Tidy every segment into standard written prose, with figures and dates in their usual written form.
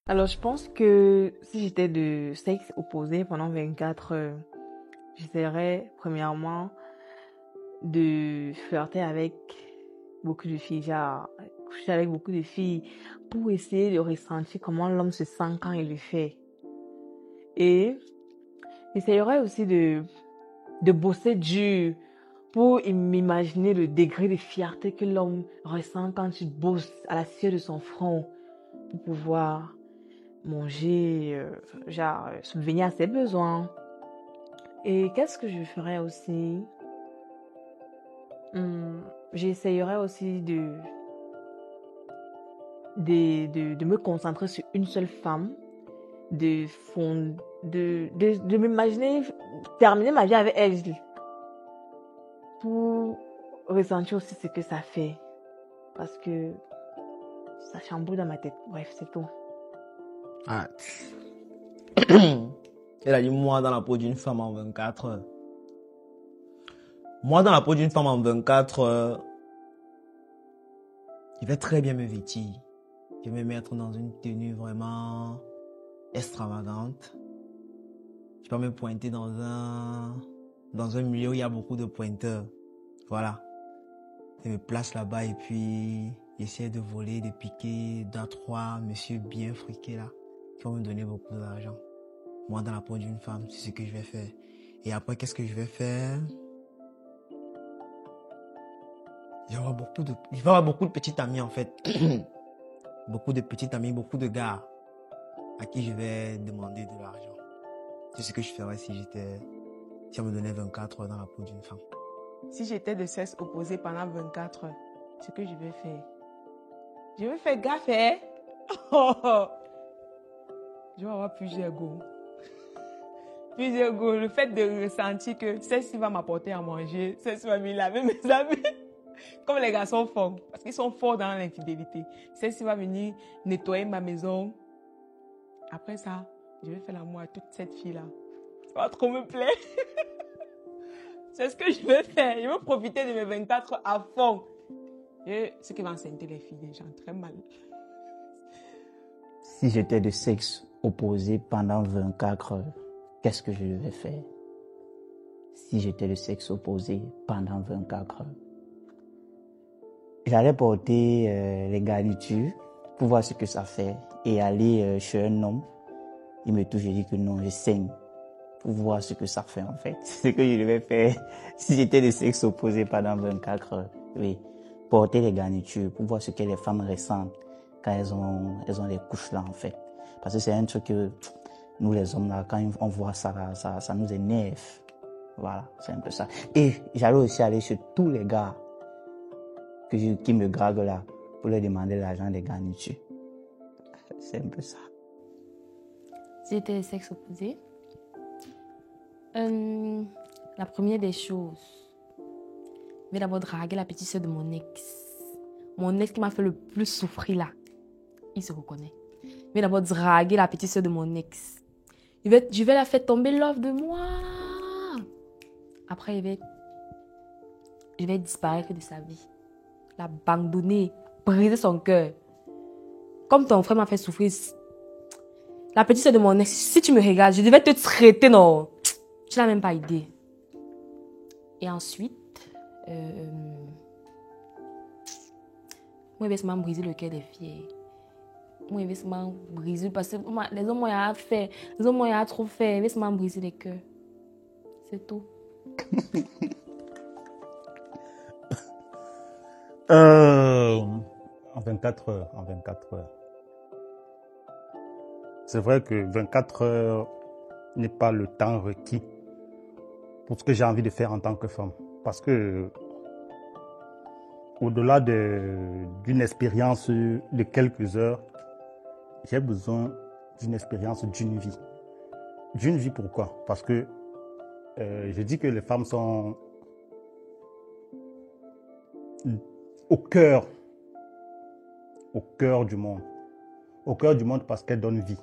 Alors, je pense que si j'étais de sexe opposé pendant 24 heures, j'essaierais premièrement de flirter avec beaucoup de filles, genre coucher avec beaucoup de filles pour essayer de ressentir comment l'homme se sent quand il le fait. Et j'essaierais aussi de bosser dur pour m'imaginer le degré de fierté que l'homme ressent quand il bosse à la sueur de son front pour pouvoir manger, subvenir à ses besoins. Et qu'est-ce que je ferais aussi? J'essayerais aussi de me concentrer sur une seule femme, de m'imaginer terminer ma vie avec elle pour ressentir aussi ce que ça fait. Parce que ça chamboule dans ma tête. Bref, c'est tout. Ah. Elle a dit moi dans la peau d'une femme en 24 heures. Moi dans la peau d'une femme en 24 heures, je vais très bien me vêtir. Je vais me mettre dans une tenue vraiment extravagante. Je vais me pointer dans un milieu où il y a beaucoup de pointeurs. Voilà. Je me place là-bas et puis j'essaie de voler, de piquer deux, trois messieurs bien friqués là, qui vont me donner beaucoup d'argent. Moi, dans la peau d'une femme, c'est ce que je vais faire. Et après, qu'est-ce que je vais faire? Je vais avoir beaucoup de petits amis en fait. Beaucoup de petits amis, beaucoup de gars à qui je vais demander de l'argent. C'est ce que je ferais si on me donnait 24 heures dans la peau d'une femme. Si j'étais de sexe opposé pendant 24 heures, ce que je vais faire, je vais faire gaffe, hein? Je vais avoir plusieurs goûts. Plusieurs goûts. Le fait de ressentir que celle-ci va m'apporter à manger, celle-ci va me laver mes habits. Comme les garçons font, parce qu'ils sont forts dans l'infidélité. Celle-ci va venir nettoyer ma maison. Après ça, je vais faire l'amour à toute cette fille-là. Ça va trop me plaire. C'est ce que je vais faire. Je vais profiter de mes 24 heures à fond. Et ce qui va enceinter les filles, les gens, très mal. Si j'étais de sexe opposé pendant 24 heures, qu'est-ce que je devais faire? Si j'étais de sexe opposé pendant 24 heures, j'allais porter les garnitures pour voir ce que ça fait et aller chez un homme. Il me touche, je dis que non, je saigne pour voir ce que ça fait en fait. C'est ce que je devais faire si j'étais de sexe opposé pendant 24 heures. Oui, porter les garnitures pour voir ce que les femmes ressentent quand elles ont les couches là en fait. Parce que c'est un truc que nous les hommes là, quand on voit ça là, ça nous énerve. Voilà, c'est un peu ça. Et j'allais aussi aller chez tous les gars qui me draguent là pour leur demander l'argent des garnitures. C'est un peu ça. Si j'étais de sexe opposé, la première des choses, je vais d'abord draguer la petite soeur de mon ex. Mon ex qui m'a fait le plus souffrir là, il se reconnaît. Je vais d'abord draguer la petite soeur de mon ex. Je vais la faire tomber l'offre de moi. Après, je vais disparaître de sa vie. L'abandonner, briser son cœur. Comme ton frère m'a fait souffrir. La petite soeur de mon ex, si tu me regardes, je devais te traiter, non. Tu n'as même pas idée. Et ensuite, moi, je vais seulement briser le cœur des filles. Moi, je vais seulement briser parce que les hommes, il y a fait. Les hommes, il y a trop fait. Je vais seulement briser les cœurs. C'est tout. En 24 heures, en 24 heures. C'est vrai que 24 heures n'est pas le temps requis pour ce que j'ai envie de faire en tant que femme. Parce que au-delà d'une expérience de quelques heures, j'ai besoin d'une expérience d'une vie. D'une vie, pourquoi? Parce que je dis que les femmes sont au cœur du monde. Au cœur du monde parce qu'elles donnent vie.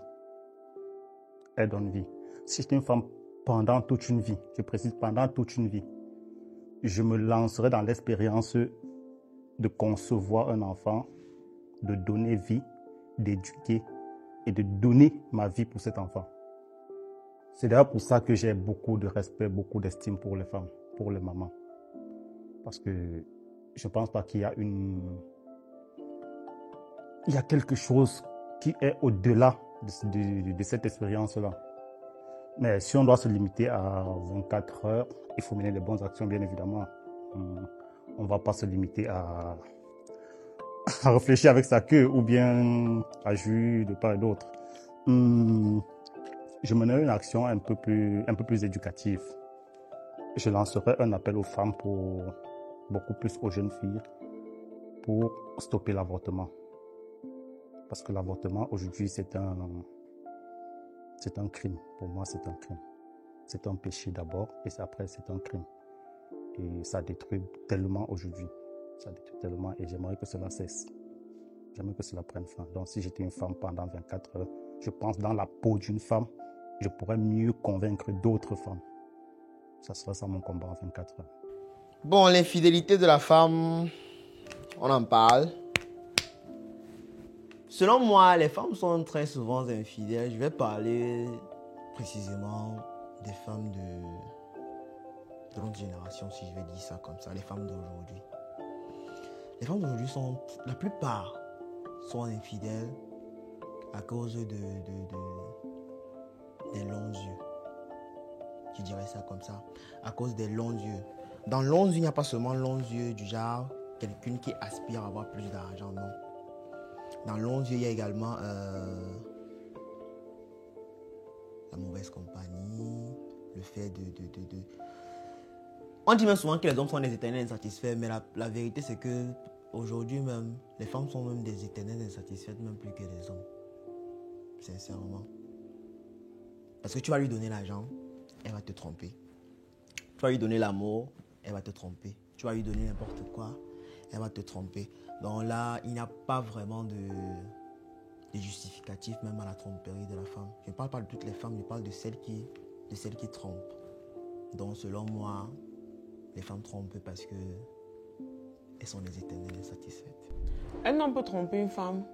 Elles donnent vie. Si j'étais une femme pendant toute une vie, je précise pendant toute une vie, je me lancerai dans l'expérience de concevoir un enfant, de donner vie, d'éduquer, et de donner ma vie pour cet enfant. C'est d'ailleurs pour ça que j'ai beaucoup de respect, beaucoup d'estime pour les femmes, pour les mamans. Parce que je ne pense pas qu'il y a il y a quelque chose qui est au-delà de cette expérience-là. Mais si on doit se limiter à 24 heures, il faut mener les bonnes actions, bien évidemment. On ne va pas se limiter à réfléchir avec sa queue ou bien à jouir de part et d'autre. Je mènerai une action un peu plus éducative. Je lancerai un appel aux femmes, beaucoup plus aux jeunes filles, pour stopper l'avortement. Parce que l'avortement, aujourd'hui, c'est un crime. Pour moi, c'est un crime. C'est un péché d'abord, et après, c'est un crime. Et ça détruit tellement aujourd'hui. Ça détruit tellement, et j'aimerais que cela cesse. J'aimerais que cela prenne fin. Donc, si j'étais une femme pendant 24 heures, je pense dans la peau d'une femme, je pourrais mieux convaincre d'autres femmes. Ça sera ça mon combat en 24 heures. Bon, l'infidélité de la femme, on en parle. Selon moi, les femmes sont très souvent infidèles. Je vais parler précisément des femmes de notre génération, si je vais dire ça comme ça, les femmes d'aujourd'hui. Les femmes d'aujourd'hui la plupart sont infidèles à cause des longs yeux. Je dirais ça comme ça, à cause des longs yeux. Dans longs yeux, il n'y a pas seulement longs yeux du genre quelqu'un qui aspire à avoir plus d'argent, non. Dans longs yeux, il y a également la mauvaise compagnie, le fait de... On dit même souvent que les hommes sont des éternels insatisfaits, mais la vérité c'est que aujourd'hui même, les femmes sont même des éternels insatisfaites, même plus que les hommes. Sincèrement. Parce que tu vas lui donner l'argent, elle va te tromper. Tu vas lui donner l'amour, elle va te tromper. Tu vas lui donner n'importe quoi, elle va te tromper. Donc là, il n'y a pas vraiment de justificatif même à la tromperie de la femme. Je ne parle pas de toutes les femmes, je parle de celles qui trompent. Donc selon moi, les femmes trompent parce que elles sont des éternelles insatisfaites. Un homme peut tromper une femme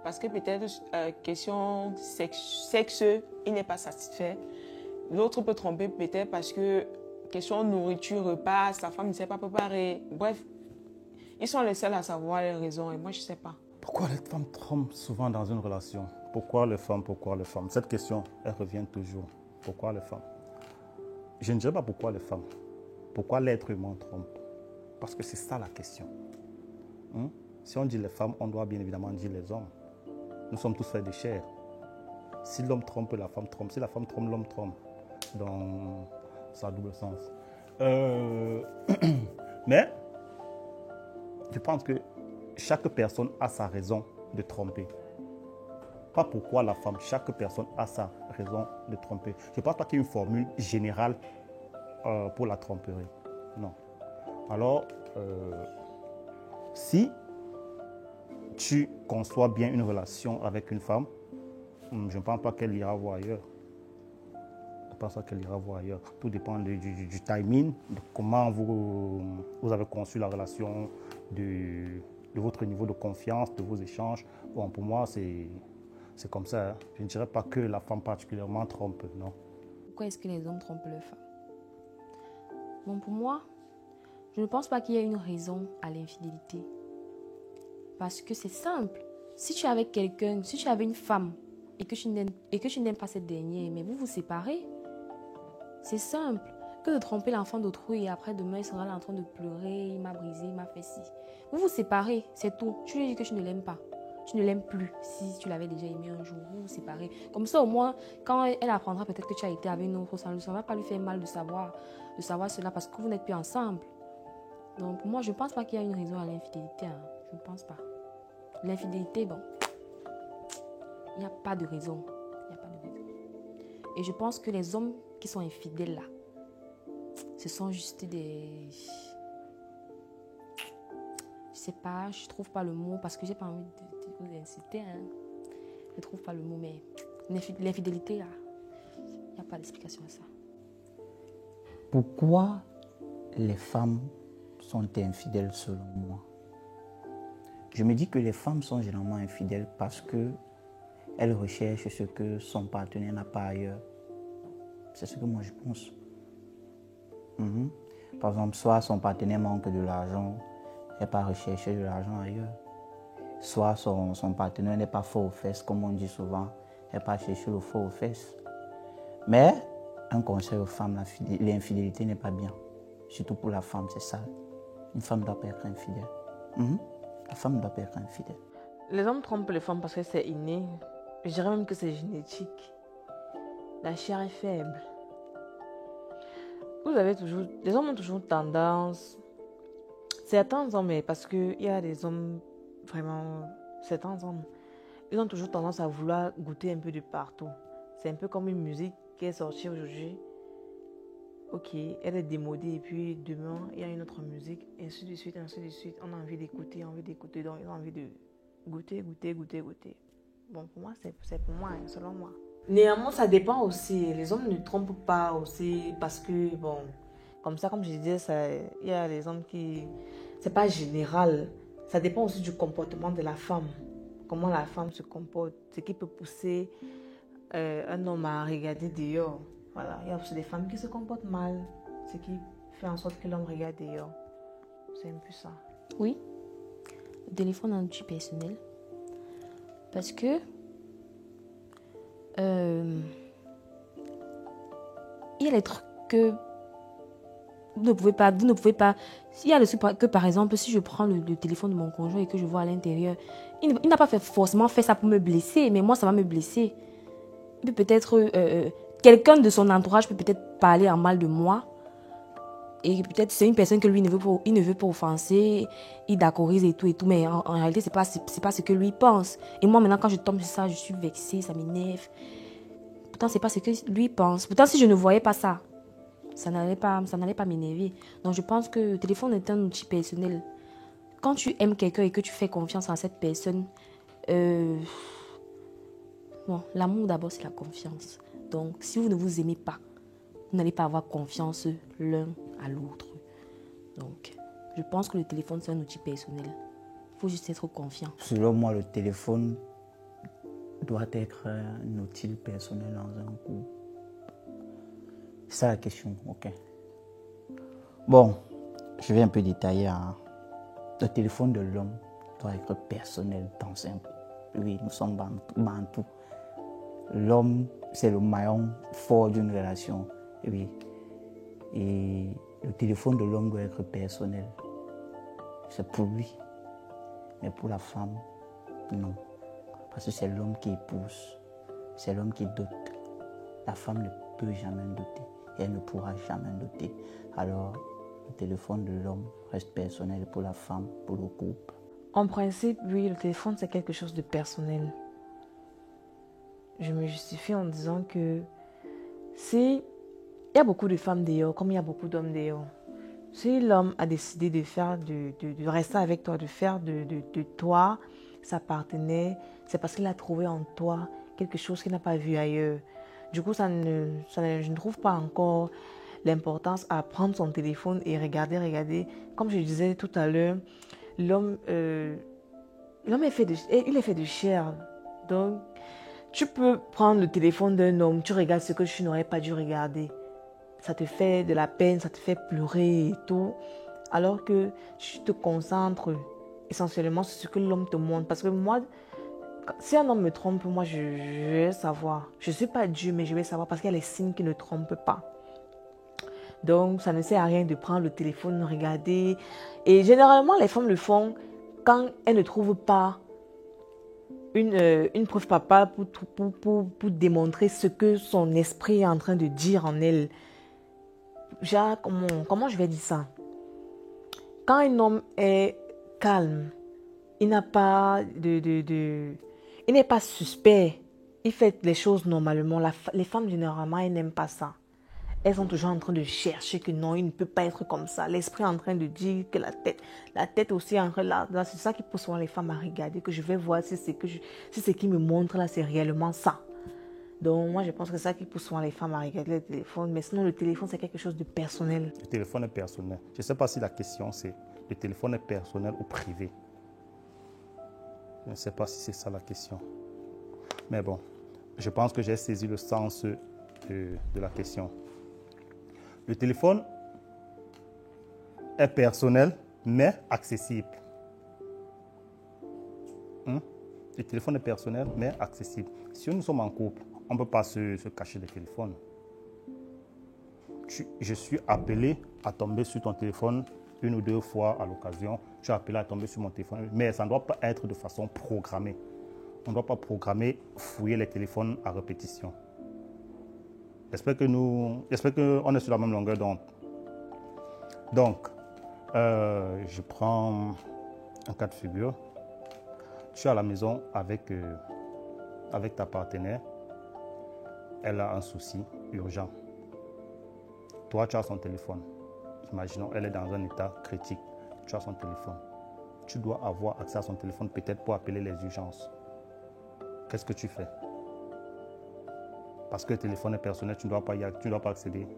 parce que peut-être question sexe, il n'est pas satisfait. L'autre peut tromper peut-être parce que question nourriture, repas, sa femme ne sait pas préparer. Bref, ils sont les seuls à savoir les raisons et moi je ne sais pas. Pourquoi les femmes trompent souvent dans une relation? Pourquoi les femmes? Cette question, elle revient toujours. Pourquoi les femmes? Je ne dirais pas pourquoi les femmes. Pourquoi l'être humain trompe? Parce que c'est ça la question. Si on dit les femmes, on doit bien évidemment dire les hommes. Nous sommes tous faits de chair. Si l'homme trompe, la femme trompe. Si la femme trompe, l'homme trompe. Donc, ça a double sens. Mais, je pense que chaque personne a sa raison de tromper. Pas pourquoi la femme, chaque personne a sa raison de tromper. Je ne pense pas qu'il y ait une formule générale pour la tromperie. Non. Alors, si tu conçois bien une relation avec une femme, je ne pense pas qu'elle ira voir ailleurs. Je ne pense pas qu'elle ira voir ailleurs. Tout dépend du timing, de comment vous avez conçu la relation, de votre niveau de confiance, de vos échanges. Bon, pour moi, c'est comme ça. Hein. Je ne dirais pas que la femme particulièrement trompe, non. Pourquoi est-ce que les hommes trompent leurs femmes? Bon, pour moi, je ne pense pas qu'il y ait une raison à l'infidélité. Parce que c'est simple. Si tu es avec quelqu'un, si tu es avec une femme et que tu n'aimes pas cette dernière, mais vous vous séparez, c'est simple. Que de tromper l'enfant d'autrui et après demain il sera là en train de pleurer, il m'a brisé, il m'a fait ci. Vous vous séparez, c'est tout. Tu lui dis que tu ne l'aimes pas. Tu ne l'aimes plus si tu l'avais déjà aimé un jour. Vous vous séparez. Comme ça au moins, quand elle apprendra peut-être que tu as été avec une autre, ça ne va pas lui faire mal de savoir cela parce que vous n'êtes plus ensemble. Donc pour moi, je ne pense pas qu'il y a une raison à l'infidélité. Hein. Je ne pense pas. L'infidélité, bon, il n'y a pas de raison. Il n'y a pas de raison. Et je pense que les hommes qui sont infidèles là, ce sont juste des... Je sais pas, je trouve pas le mot parce que j'ai pas envie de vous inciter. Hein. Je trouve pas le mot, mais l'infidélité là, il n'y a pas d'explication à ça. Pourquoi les femmes sont infidèles selon moi? Je me dis que les femmes sont généralement infidèles parce que elle recherche ce que son partenaire n'a pas ailleurs. C'est ce que moi je pense. Par exemple, soit son partenaire manque de l'argent, elle va rechercher de l'argent ailleurs. Soit son partenaire n'est pas fort aux fesses, comme on dit souvent, elle va chercher le fort aux fesses. Mais un conseil aux femmes, l'infidélité n'est pas bien. Surtout pour la femme, c'est ça. Une femme doit pas être infidèle. La femme ne doit pas être infidèle. Les hommes trompent les femmes parce que c'est inné. Je dirais même que c'est génétique. La chair est faible. Les hommes ont toujours tendance, certains hommes, parce qu'il y a des hommes vraiment, certains hommes, ils ont toujours tendance à vouloir goûter un peu de partout. C'est un peu comme une musique qui est sortie aujourd'hui. Ok, elle est démodée et puis demain, il y a une autre musique, et ainsi de suite, ainsi de suite. On a envie d'écouter, donc ils ont envie de goûter. Bon, pour moi, c'est pour moi, selon moi. Néanmoins, ça dépend aussi. Les hommes ne trompent pas aussi parce que, bon, comme ça, comme je disais, il y a les hommes qui... C'est pas général. Ça dépend aussi du comportement de la femme. Comment la femme se comporte. Ce qui peut pousser un homme à regarder dehors. Voilà. Il y a aussi des femmes qui se comportent mal. Ce qui fait en sorte que l'homme regarde dehors. C'est un peu ça. Oui. Le téléphone est un outil personnel. Parce que il y a les trucs que vous ne pouvez pas. Il y a le truc que, par exemple, si je prends le téléphone de mon conjoint et que je vois à l'intérieur, il n'a pas forcément fait ça pour me blesser, mais moi, ça va me blesser. Il peut peut-être quelqu'un de son entourage peut peut-être parler en mal de moi. Et peut-être c'est une personne que lui il ne veut pas offenser, il d'accorise et tout, mais en réalité, c'est pas ce que lui pense. Et moi, maintenant, quand je tombe sur ça, je suis vexée, ça m'énerve. Pourtant, c'est pas ce que lui pense. Pourtant, si je ne voyais pas ça, ça n'allait pas m'énerver. Donc, je pense que le téléphone est un outil personnel. Quand tu aimes quelqu'un et que tu fais confiance en cette personne, bon, l'amour d'abord, c'est la confiance. Donc, si vous ne vous aimez pas, vous n'allez pas avoir confiance l'un à l'autre. Donc, je pense que le téléphone, c'est un outil personnel. Il faut juste être confiant. Selon moi, le téléphone doit être un outil personnel dans un couple. C'est ça la question, ok. Bon, je vais un peu détailler. Le téléphone de l'homme doit être personnel dans un couple. Oui, nous sommes bantous. L'homme, c'est le maillon fort d'une relation. Oui. Et le téléphone de l'homme doit être personnel. C'est pour lui. Mais pour la femme, non. Parce que c'est l'homme qui épouse. C'est l'homme qui dote. La femme ne peut jamais doter. Et elle ne pourra jamais doter. Alors, le téléphone de l'homme reste personnel pour la femme, pour le couple. En principe, oui, le téléphone, c'est quelque chose de personnel. Je me justifie en disant que si il y a beaucoup de femmes dehors, comme il y a beaucoup d'hommes dehors, si l'homme a décidé de faire de rester avec toi, de faire de toi sa partenaire, c'est parce qu'il a trouvé en toi quelque chose qu'il n'a pas vu ailleurs. Du coup, je ne trouve pas encore l'importance à prendre son téléphone et regarder. Comme je disais tout à l'heure, l'homme est fait de chair. Donc, tu peux prendre le téléphone d'un homme, tu regardes ce que tu n'aurais pas dû regarder. Ça te fait de la peine, ça te fait pleurer et tout. Alors que tu te concentres essentiellement sur ce que l'homme te montre. Parce que moi, si un homme me trompe, moi, je vais savoir. Je ne suis pas Dieu, mais je vais savoir parce qu'il y a les signes qui ne trompent pas. Donc, ça ne sert à rien de prendre le téléphone, regarder. Et généralement, les femmes le font quand elles ne trouvent pas une preuve palpable pour démontrer ce que son esprit est en train de dire en elle. Genre, comment je vais dire ça? Quand un homme est calme, il n'a pas il n'est pas suspect, il fait les choses normalement. Les femmes, généralement, elles n'aiment pas ça. Elles sont toujours en train de chercher que non, il ne peut pas être comme ça. L'esprit est en train de dire que la tête aussi est en train là. C'est ça qui pousse souvent les femmes à regarder, que je vais voir si ce qui me montre là, c'est réellement ça. Donc moi, je pense que c'est ça qui pousse souvent les femmes à regarder le téléphone. Mais sinon, le téléphone, c'est quelque chose de personnel. Le téléphone est personnel. Je ne sais pas si la question c'est le téléphone est personnel ou privé. Je ne sais pas si c'est ça la question. Mais bon, je pense que j'ai saisi le sens de la question. Le téléphone est personnel, mais accessible. Le téléphone est personnel, mais accessible. Si nous sommes en couple, on ne peut pas se cacher le téléphone. Je suis appelé à tomber sur ton téléphone 1 ou 2 fois à l'occasion. Je suis appelé à tomber sur mon téléphone, mais ça ne doit pas être de façon programmée. On ne doit pas programmer, fouiller les téléphones à répétition. J'espère qu'on est sur la même longueur d'onde. Donc, je prends un cas de figure. Tu es à la maison avec ta partenaire. Elle a un souci urgent. Toi, tu as son téléphone. Imaginons, elle est dans un état critique. Tu as son téléphone. Tu dois avoir accès à son téléphone peut-être pour appeler les urgences. Qu'est-ce que tu fais? Parce que le téléphone est personnel, tu ne dois pas accéder.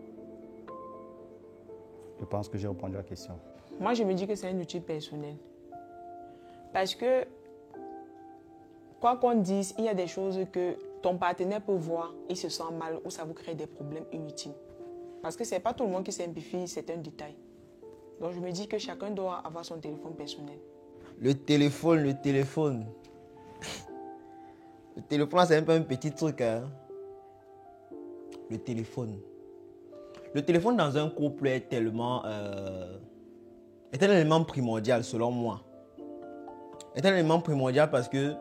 Je pense que j'ai répondu à la question. Moi, je me dis que c'est un outil personnel. Parce que, quoi qu'on dise, il y a des choses que ton partenaire peut voir, il se sent mal ou ça vous crée des problèmes inutiles. Parce que ce n'est pas tout le monde qui simplifie certains détails. Donc, je me dis que chacun doit avoir son téléphone personnel. Le téléphone. Le téléphone, c'est un peu un petit truc. Hein? Le téléphone dans un couple est tellement un élément primordial selon moi. Est un élément primordial parce que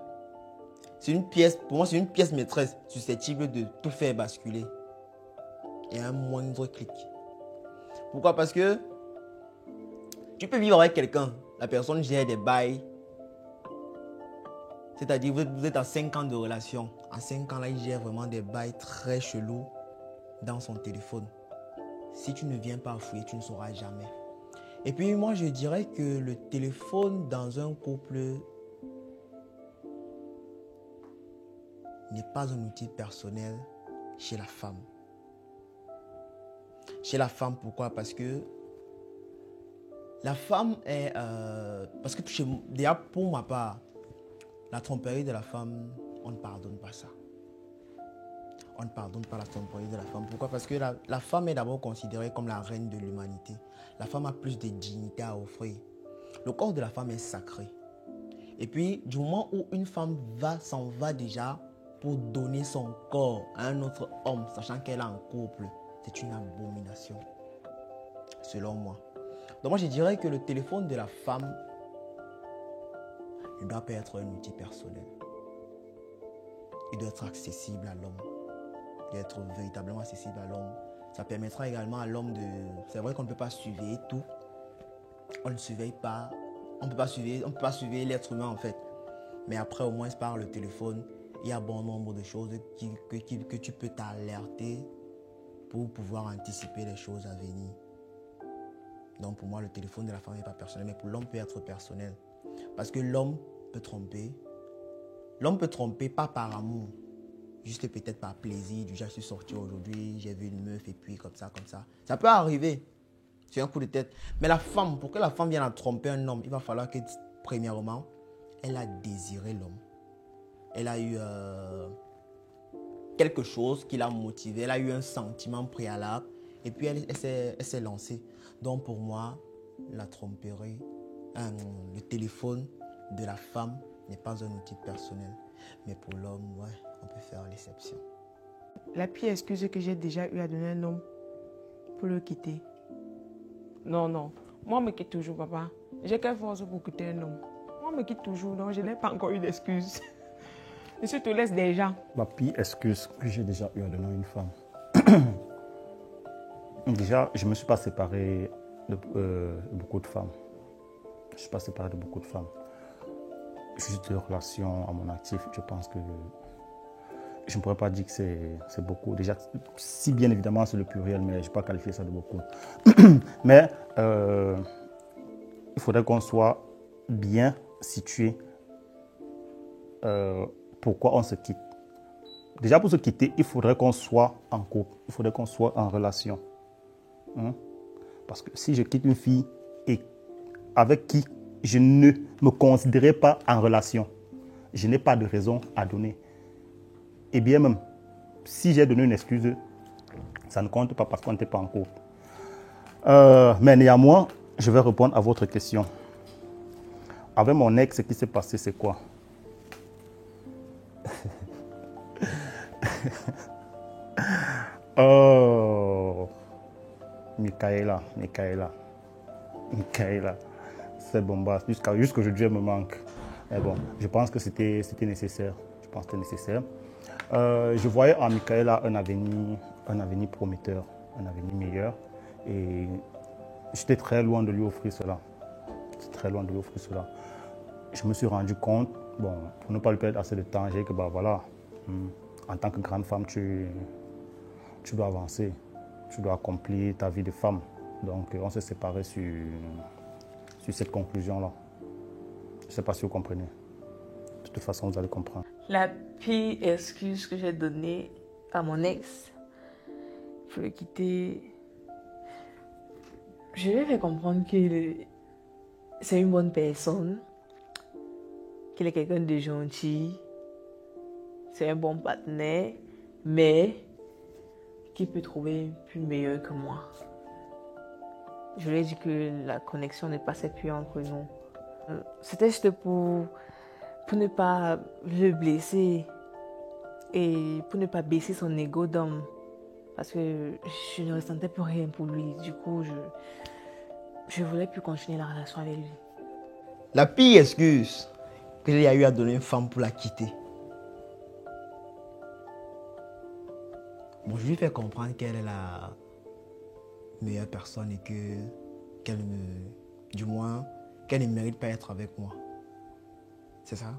pour moi c'est une pièce maîtresse susceptible de tout faire basculer. Et un moindre clic. Pourquoi? Parce que tu peux vivre avec quelqu'un, la personne gère des bails. C'est-à-dire vous êtes à 5 ans de relation. En 5 ans là, il gère vraiment des bails très chelous dans son téléphone. Si tu ne viens pas fouiller, tu ne sauras jamais. Et puis moi je dirais que le téléphone dans un couple n'est pas un outil personnel chez la femme. Chez la femme, pourquoi? Parce que la femme est... parce que déjà pour ma part, la tromperie de la femme, on ne pardonne pas ça. On ne pardonne pas la tromperie de la femme. Pourquoi? Parce que la femme est d'abord considérée comme la reine de l'humanité. La femme a plus de dignité à offrir. Le corps de la femme est sacré. Et puis, du moment où une femme s'en va déjà pour donner son corps à un autre homme, sachant qu'elle est en couple, c'est une abomination, selon moi. Donc moi, je dirais que le téléphone de la femme ne doit pas être un outil personnel. Il doit être accessible à l'homme. Il doit être véritablement accessible à l'homme. Ça permettra également à l'homme de... C'est vrai qu'on ne peut pas surveiller tout. On ne surveille pas. On ne peut pas surveiller l'être humain en fait. Mais après, au moins par le téléphone, il y a bon nombre de choses que tu peux t'alerter pour pouvoir anticiper les choses à venir. Donc pour moi, le téléphone de la femme n'est pas personnel, mais pour l'homme peut être personnel. Parce que l'homme peut tromper. L'homme peut tromper pas par amour, juste peut-être par plaisir. Du genre, je suis sorti aujourd'hui, j'ai vu une meuf et puis comme ça. Ça peut arriver. C'est un coup de tête. Mais la femme, pour que la femme vienne à tromper un homme, il va falloir que, premièrement, elle a désiré l'homme. Elle a eu quelque chose qui l'a motivée. Elle a eu un sentiment préalable. Et puis, elle s'est lancée. Donc, pour moi, la tromperie, le téléphone de la femme n'est pas un outil personnel. Mais pour l'homme, ouais, on peut faire l'exception. La pire excuse que j'ai déjà eu à donner à un homme pour le quitter. Non. Moi, on me quitte toujours, papa. J'ai quelle force pour quitter un homme? Moi, on me quitte toujours, donc je n'ai pas encore eu d'excuse. Je te laisse déjà. La pire excuse que j'ai déjà eu à donner à une femme. Déjà, je ne me suis pas séparé de beaucoup de femmes. Je ne suis pas séparé de beaucoup de femmes. Juste de relations à mon actif, je pense que je ne pourrais pas dire que c'est beaucoup. Déjà, si bien évidemment c'est le pluriel, mais je ne vais pas qualifier ça de beaucoup. Mais il faudrait qu'on soit bien situé. Pourquoi on se quitte? Déjà pour se quitter, il faudrait qu'on soit en couple, il faudrait qu'on soit en relation. Parce que si je quitte une fille et avec qui je ne me considérais pas en relation, je n'ai pas de raison à donner. Et bien même, si j'ai donné une excuse, ça ne compte pas parce qu'on n'était pas en couple. Mais néanmoins, je vais répondre à votre question. Avec mon ex, ce qui s'est passé, c'est quoi? Oh, Michaela, c'est bombasse. Jusqu'aujourd'hui, elle me manque. Mais bon, je pense que c'était nécessaire. Je voyais en Michaela un avenir prometteur, un avenir meilleur. Et j'étais très loin de lui offrir cela. Je me suis rendu compte, bon, pour ne pas lui perdre assez de temps, j'ai dit que bah voilà, en tant que grande femme, tu dois avancer, tu dois accomplir ta vie de femme. Donc on s'est séparés sur cette conclusion-là. Je ne sais pas si vous comprenez. De toute façon, vous allez comprendre. La pire excuse que j'ai donnée à mon ex pour le quitter, je lui ai fait comprendre que c'est une bonne personne, qu'il est quelqu'un de gentil, c'est un bon partenaire, mais qu'il peut trouver plus meilleur que moi. Je lui ai dit que la connexion ne passait plus entre nous. C'était juste pour ne pas le blesser et pour ne pas baisser son ego d'homme. Parce que je ne ressentais plus rien pour lui. Du coup, je ne voulais plus continuer la relation avec lui. La pire excuse que j'ai eu à donner à une femme pour la quitter. Bon, je lui fais comprendre qu'elle est la meilleure personne et qu'elle ne mérite pas d'être avec moi. C'est ça?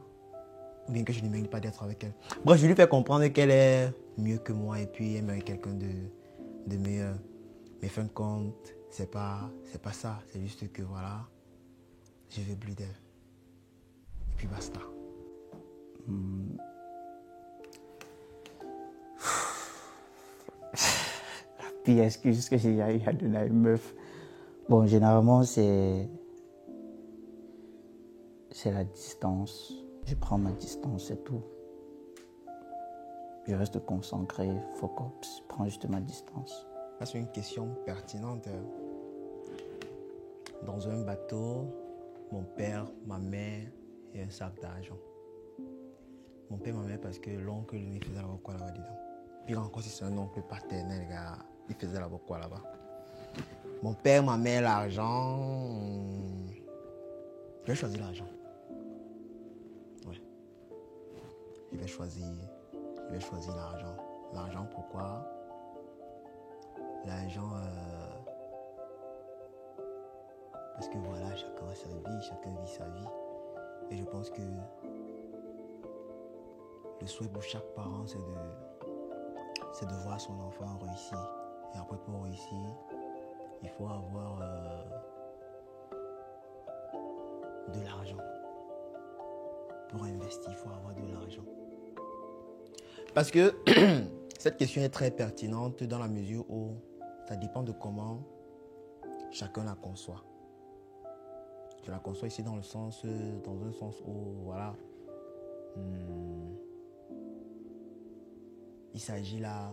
Ou bien que je ne mérite pas d'être avec elle. Bref, je lui fais comprendre qu'elle est mieux que moi et puis elle mérite quelqu'un de meilleur. Mais fin de compte, c'est pas ça. C'est juste que voilà, je veux plus d'elle. Et puis basta. La pire excuse que j'ai eu à donner à une meuf. Bon, généralement, c'est la distance. Je prends ma distance, c'est tout. Je reste concentré, focus, je prends juste ma distance. Ça, c'est une question pertinente. Dans un bateau, mon père, ma mère et un sac d'argent. Mon père, ma mère, parce que l'oncle, il faisait là-bas quoi là-bas dedans. Puis encore si c'est un oncle paternel, gars, il faisait là-bas quoi là-bas. Mon père, ma mère, l'argent. Je vais choisir l'argent. Ouais. Je vais choisir l'argent. L'argent, pourquoi? L'argent, parce que voilà, chacun a sa vie, chacun vit sa vie. Et je pense que le souhait pour chaque parent, c'est de voir son enfant réussir. Et après, pour réussir, il faut avoir de l'argent. Pour investir, il faut avoir de l'argent. Parce que cette question est très pertinente dans la mesure où ça dépend de comment chacun la conçoit. Je la conçois ici dans un sens où, voilà, il s'agit là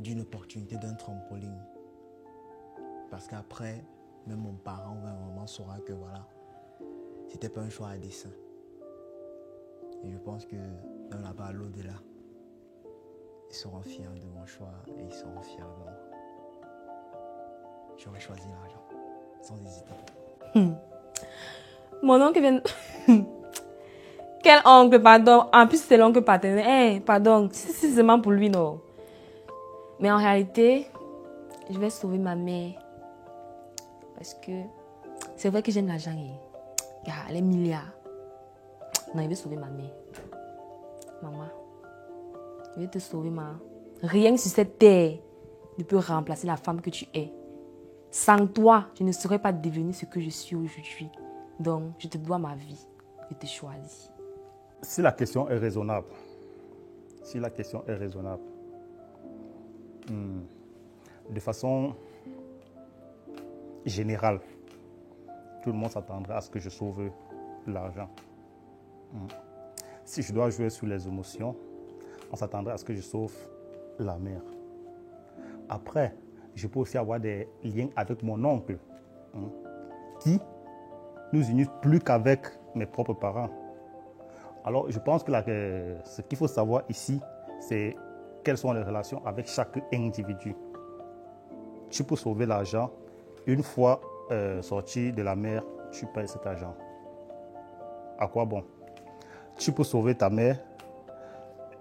d'une opportunité, d'un trampoline. Parce qu'après, même mon parent ou ma maman saura que voilà, c'était pas un choix à dessein. Et je pense que même là-bas, à l'au-delà, ils seront fiers de mon choix et ils seront fiers de moi. J'aurais choisi l'argent, sans hésiter. Mon oncle vient... Quel oncle, pardon. En plus, c'est l'oncle paternel. Pardon, c'est seulement pour lui, non. Mais en réalité, je vais sauver ma mère. Parce que c'est vrai que j'aime l'argent. Les milliards. Non, je vais sauver ma mère. Maman, je vais te sauver, maman. Rien sur cette terre ne peut remplacer la femme que tu es. Sans toi, je ne serais pas devenue ce que je suis aujourd'hui. Donc, je te dois ma vie. Je te choisis. Si la question est raisonnable, de façon générale, tout le monde s'attendrait à ce que je sauve l'argent. si je dois jouer sur les émotions, on s'attendrait à ce que je sauve la mère. Après, je peux aussi avoir des liens avec mon oncle, qui nous unissent plus qu'avec mes propres parents. Alors, je pense que ce qu'il faut savoir ici, c'est quelles sont les relations avec chaque individu. Tu peux sauver l'argent. Une fois sorti de la mer, tu payes cet argent. À quoi bon? Tu peux sauver ta mère.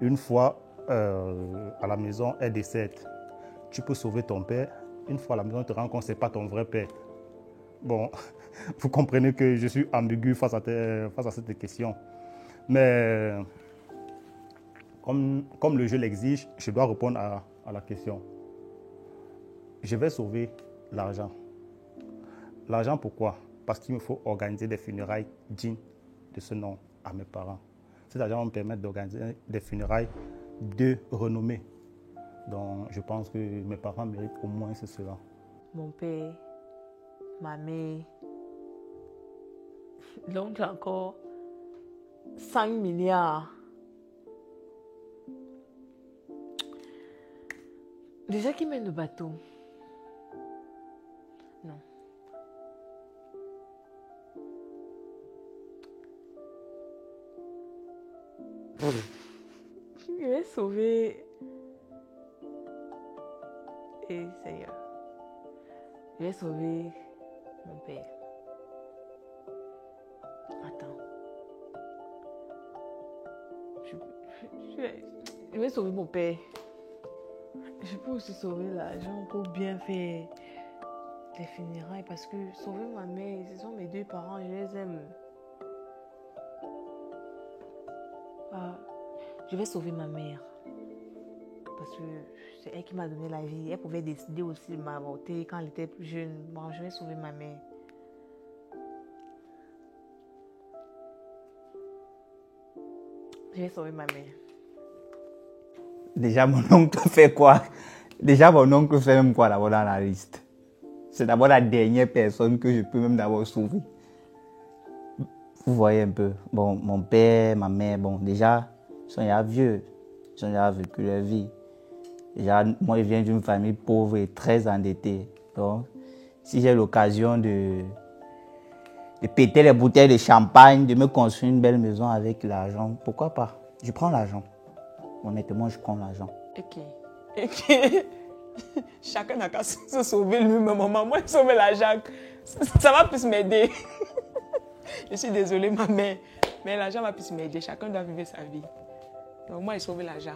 Une fois à la maison, elle décède. Tu peux sauver ton père. Une fois à la maison, tu te rends compte que ce n'est pas ton vrai père. Bon, vous comprenez que je suis ambigu face à cette question. Mais comme le jeu l'exige, je dois répondre à la question. Je vais sauver l'argent. L'argent, pourquoi? Parce qu'il me faut organiser des funérailles dignes de ce nom à mes parents. Cet argent va me permettre d'organiser des funérailles de renommée. Donc, je pense que mes parents méritent au moins cela. Mon père, ma mère, l'oncle encore, 5 milliards. Déjà qui mène le bateau? Non. Je vais sauver. Et Seigneur. Je vais sauver mon père. Attends. Je vais sauver mon père. Je peux aussi sauver l'argent pour bien faire les funérailles parce que sauver ma mère, ce sont mes deux parents, je les aime. Je vais sauver ma mère parce que c'est elle qui m'a donné la vie. Elle pouvait décider aussi de m'avorter quand elle était plus jeune. Bon, je vais sauver ma mère. Je vais sauver ma mère. Déjà, mon oncle fait quoi? Déjà, mon oncle fait même quoi d'abord dans la liste? C'est d'abord la dernière personne que je peux même d'abord sauver. Vous voyez un peu. Bon, mon père, ma mère, bon, déjà, ils sont déjà vieux. Ils ont déjà vécu leur vie. Déjà, moi, je viens d'une famille pauvre et très endettée. Donc, si j'ai l'occasion de péter les bouteilles de champagne, de me construire une belle maison avec l'argent, pourquoi pas? Je prends l'argent. Honnêtement, je prends l'argent. Ok. Chacun n'a qu'à se sauver lui-même. Maman, moi, sauver l'argent. Ça va plus m'aider. Je suis désolée, ma mère. Mais l'argent va plus m'aider. Chacun doit vivre sa vie. Donc, moi, je sauve l'argent.